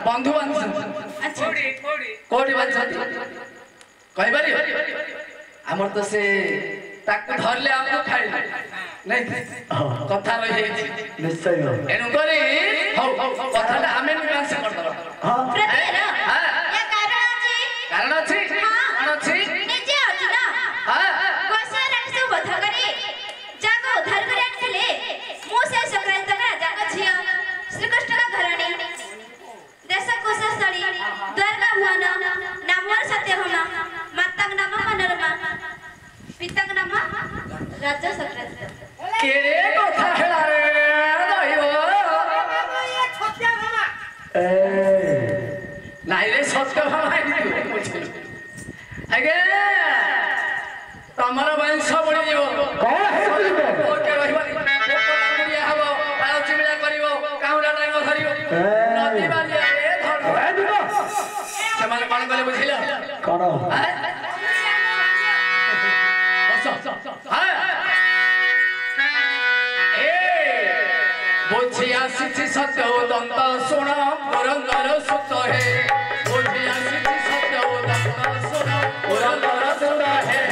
बंधु बांधुसन अच्छा कोडी बांधुसन कहि बारी हमर तो से ताक धरले हमको खाइ नहीं कथा रहि निश्चय एनु करी हौ कथाटा आमे मीमांस कर दर हां हां या कारण अछि कारण अछि निजे अछि ना हां कोसा राक्षस बध करी जाको उद्धार करी आनिले मो से संक्रांत का जाको छिया श्री कृष्ण का घराणी देश कोसा स्थली द्वारका भुवन नामवर सत्यभामा माता नाम मनोरमा पिता नाम राजा संक्रांत केरे कथा हेला रे दइबो ये छोटिया भामा ए नाही रे सत्यभामा आगे तमर वंश बढी जीव कौन है तुझे ओके रहिबानी कोपलांगुरिया हबो आउ चिमिला करिवो काउला टाइम धरिवो नदी बाली रे धर ए दुनो ସେମାନେ କଣ କଲେ ବୁଝିଲ कौन बुझी आसी सत्य दंत शुण पुरंदर सुत हे बुझी आसी सत्य दंत शुण पुरंदर सुत हे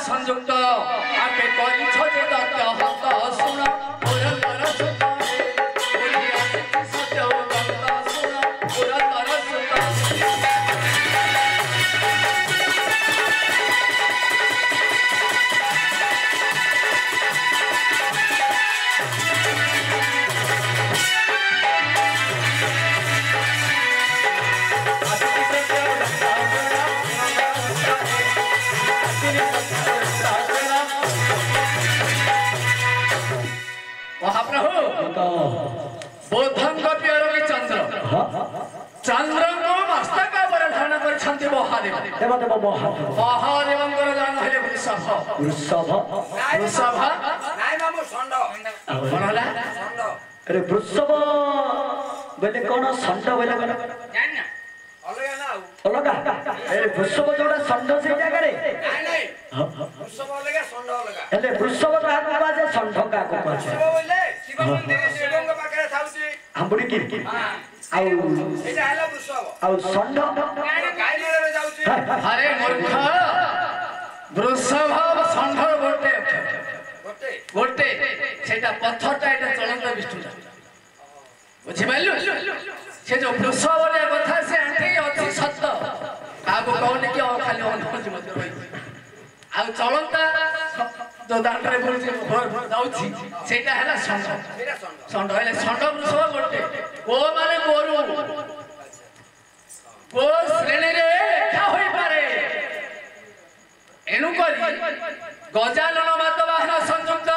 संयुक्त आके करी छजे दत्त हत सुन पुरंदर सुत बोली आसी सत्य दत्त सुन पुरंदर सुत महाप्रभु बोधंग प्यारोगी चंद्र चंद्र को मस्तक पर धारण करछन्ति महादेव देव देव महादेव महादेवंकर जान हेले वृषभ वृषभ नाइ मामु षण्ड कोनला षण्ड अरे वृषभ बोले कौन षण्ड बोले कौन जान ना अलगा ना अलगा अरे वृषभ जोड़ा षण्ड से जगह रे नाइ नाइ वृषभ अलगा षण्ड अलगा हेले वृषभ का बाजे षण्ड का को पाछे शिव बोले शिव मंदिर शिवंग पाखरे थाउची हमबुडी की आउ एटा हैला वृषभ आउ षण्ड गाइले रे जाउची अरे मूर्ख वृषभ षण्ड गोटे गोटे गोटे सेटा पत्थरटा एटा चलंत विष्णुटा बुझि पाइलु से जो वृषभ रे कथा से आंठी अछि सत्य काबो कहने कि खाली अनुमति मत रही आ चलंता जो दांडरे बोलछि जाउछि सेटा हैला षण्ड एटा षण्ड षण्ड हैले षण्ड वृषभ गोटे को माने गोरु को श्रेणी रे लेखा होई पारे एनु करी गजानन मात बाहन संयुक्त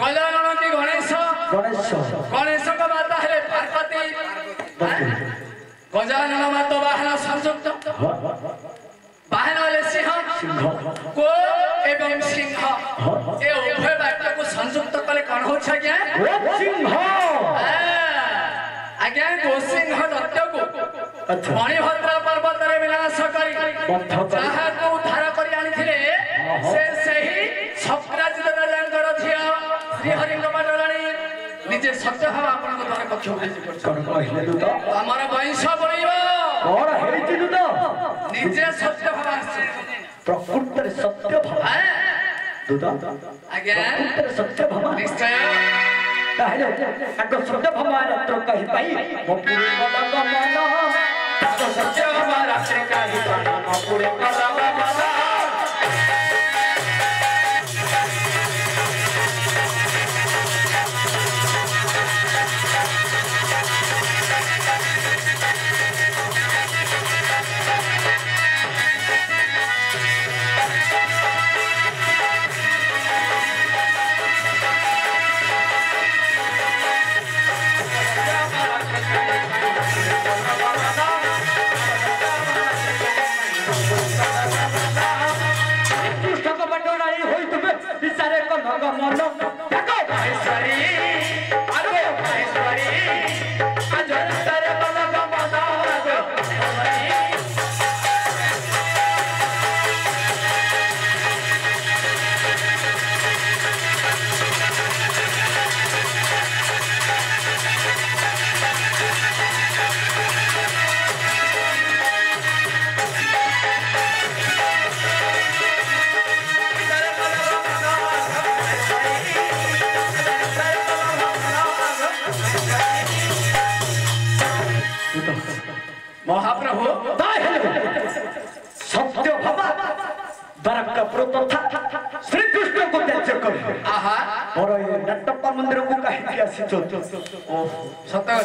गजानन की गणेश गणेश का माता है पार्वती गजानन मात बाहन संयुक्त बाहन वाले सिंह को एवं सिंह ए उभय वाक्य को संयुक्त कले कौन हो क्या सिंह आज्ञा गोसिंह दत्त को मणिभद्र पर्वत रे विनाश करी जहा को उद्धार करी आनी थिले से सही शक्राजित राजांकर झिया श्री हरिंग माडराणी निजे सत्य भाव आपन को द्वारा कक्ष कौन कहले तू तो हमर वंश बढिबो कौन हेति तू तो निजे सत्य भाव आसे प्रकृत सत्य भाव तू तो आज्ञा प्रकृत सत्य भाव निश्चय ताहले आगो सत्य भाव रत्र कहि पाई मो पुरे गला गमन आगो सत्य भाव रत्र कहि पाई मो पुरे गला गमन गमन जागो महेश्वरी आगो महेश्वरी अजंतर बल गमन आगो महेश्वरी महाप्रभु सत्य भामा द्वारका प्रोत था श्री कृष्ण को त्याज्य कर आहा और ये नटप्पा मंदिर को कहीं आसी चल ओ सत्य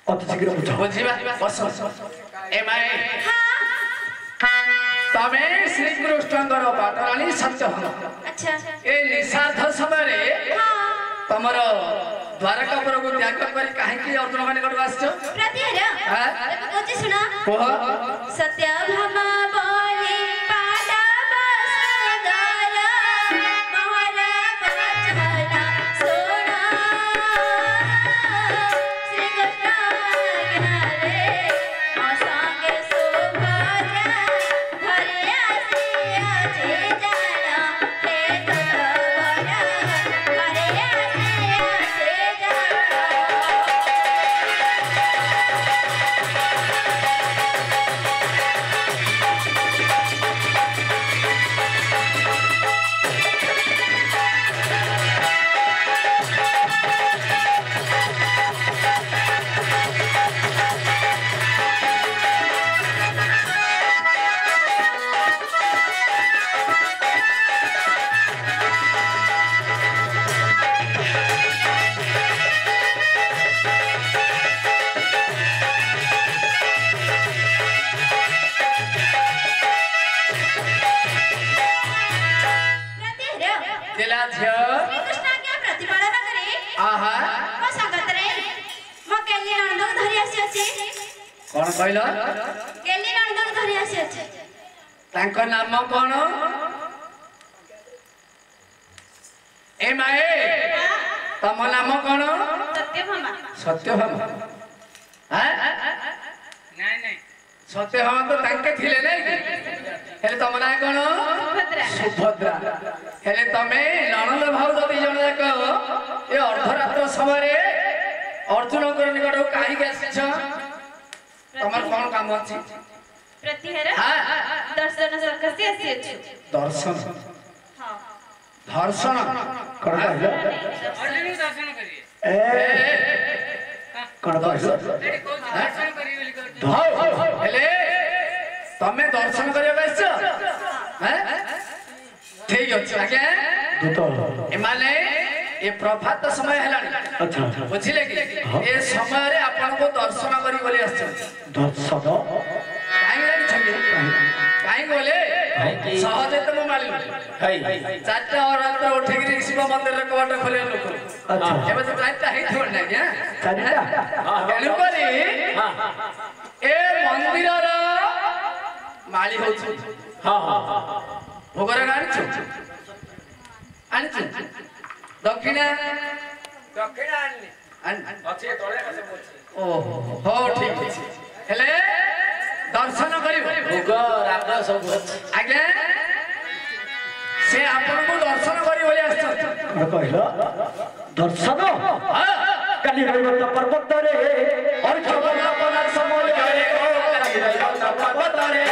अति शीघ्र बुझ बुझिबा बस ए माए तमे श्री कृष्णଙ୍କର बाटराणी सत्य अच्छा ए निषाध समय रे तमर द्वारकापुर को त्याग करी काहे अर्जुन माने करू आछो प्रतिहर हां तब कोची सुना कोह सत्यभामा बोले पांडव सुंदर मोहर बचन सुना श्री कृष्ण ज्ञाने असंग सुभद्रा धरे आसिया जे जाना हे तत्वरा धरे आसिया जे जाना कौन कहला केली नंदन धरि आसी अछि तांको नाम कौन ए माए तम नाम कौन सत्यभामा सत्यभामा हां नहीं नहीं सत्यभामा तो तांके थिले नै हेले तम ना कौन सुभद्रा हेले तमे ननद भाव जति जण जाक ए अर्धरात्र समय रे अर्जुन को निकट काहे गेछ तमर कौन काम अछि प्रतिहर हां दर्शन सकसी आसी अछि दर्शन हां दर्शन कौन कहला अर्जुन दर्शन करिए ए कौन कहला अरे को दर्शन करिए बोली कर हेले तमे दर्शन करियो बैस हैं ठीक अछि आगे दूत ए माने ए प्रभात समय हेलानी अच्छा बुझिले कि ए समय रे आपन को दर्शन करी बोली आछन दर्शन काई जानि छले काई बोले सहजे त म मालिन चारटा और रात उठे कि शिव मंदिर रे कबाट खोले लोक अच्छा एबे तो चारटा हे थोड़ ना क्या चारिटा हेलु करी ए मंदिर रा माली होछु हां हां भोगरा गाड़ी छु आनी छु दक्षिणा दक्षिण आनी अच्छे तोळे कसे बोलছি ओ हो ठीक अछि हेले दर्शन करिबो भोग राग सब आगे से आपन को दर्शन करी बोली आछन कौन कहला दर्शन काली रविवार पर्वत रे और खबर अपना समय रे काली रविवार पर्वत रे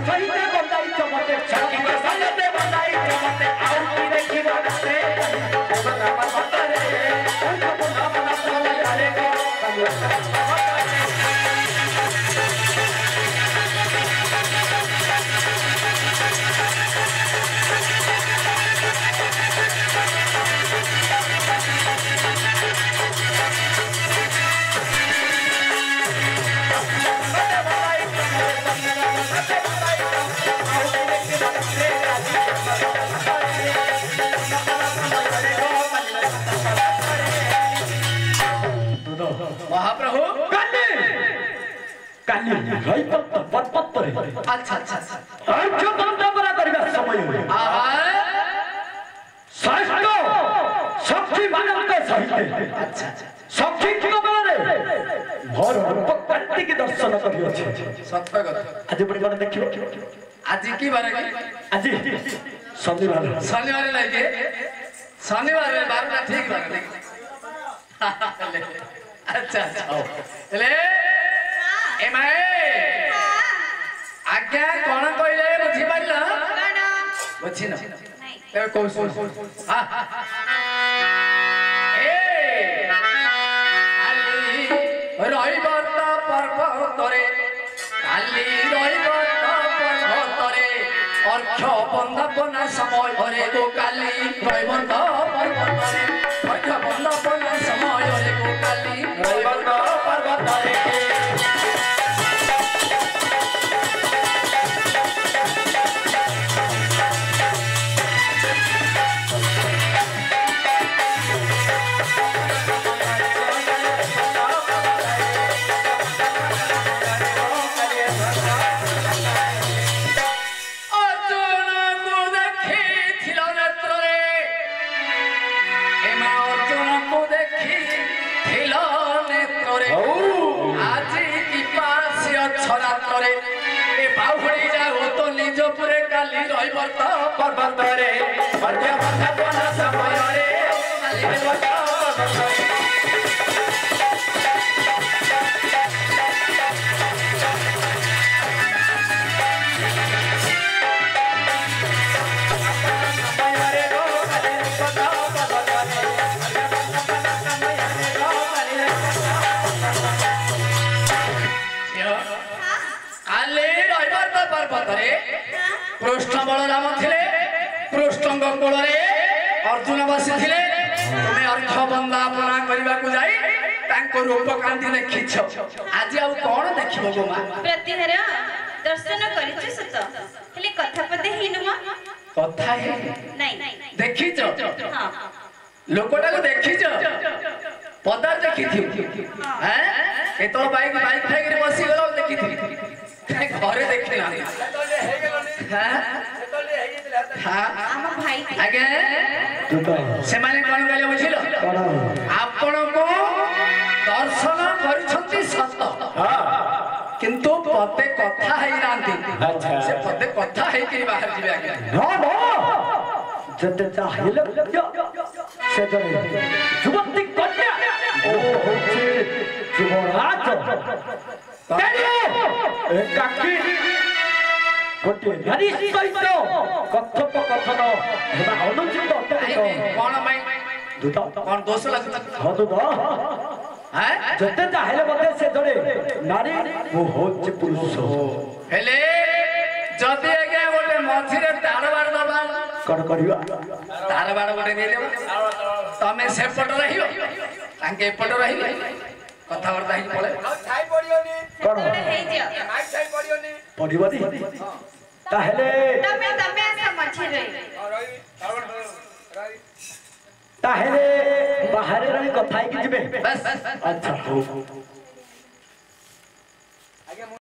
सही ते बंदाई चमके छकी के सही ते बंदाई चमके କାଲି ରଇପତ ପର୍ବତରେ ଆଚ୍ଛା ଆଚ୍ଛା ଅର୍ଘ୍ୟ ବନ୍ଦନା କରିବା ସମୟରେ ଶ୍ରେଷ୍ଠ ସଖୀ ମାନଙ୍କ ସହିତ ଆଚ୍ଛା ସଖୀଙ୍କ ବେଳରେ ମୋର ଉପକାନ୍ତିକି ଦର୍ଶନ କରିଅଛି ସତ କଥା ଆଜି ପୁଣି କଣ ଦେଖିବ ଆଜି କି ବାର କି ଆଜି ଶନିବାର ଶନିବାର ଲାଗେ ଶନିବାର ବାରଟା ଠିକ ବାର ନାଇଁ ଆଚ୍ଛା ଆଚ୍ଛା ହେଲେ ଏମାଏ ଆଜ୍ଞା କଣ କହିଲେ ବୁଝିପାରିଲ ବୁଝିନ ଏବେ କହୁଛୁ রইবত পর্বতরে কালি রইবত পর্বতরে অর্ঘ্য বন্দনা সময় গো কালি রইবত পর্বতরে অর্ঘ্য বন্দনা সময় গো কালি রইবত পর্বতরে কালি রইবত পর্বতরে অর্ঘ্য বন্দনা সমୟରେ কালি রইবত পর্বতরে पृष्ठ बलराम थिले पृष्ठंग कोलरे अर्जुन बसिथिले तुमे अर्घ्य बंदापना करबा को जाई तांको रूप कांति देखिछ आज आ कोन देखिबो गो मा प्रतिहर दर्शन करिछ सत हेले कथा पदे हिनुमा कथा हे नहीं देखिछ हां लोकटा को देखिछ पदार देखिथि हैं एतो बाइक ठाई बसी गलो देखिथि घरे देखिना हम भाई आगे से माने कोन कहले बुझिलो आपण को दर्शन करिसंती सत किंतु पते कथा है नांती से पते कथा है कि बाहर जीवे आगे नो जते चाहिले से जने जुवती कन्या ओ होचे जुवराज एकाकी गोटे नारी सहित कथोपकथन हेबा अनुचित अत्यधिक कोन भाई दूत कोन दोष लागत हो दूत हैं जते चाहिले बते से जने नारी वो होचे पुरुष हेले जदि आगे गोटे मझिरे तारबाड़ दबा कण करिवा तारबाड़ गोटे दे देबा तमे सेपट रहियो तांके एपट रहियो कथावार्ता ही पळे खाई पड़ियोनी कण हे जियो माइक खाई पड़ियोनी पडिबदी ताहेले तमे समझे रे रही ताहेले बाहर रही कथा की जिबे बस अच्छा हो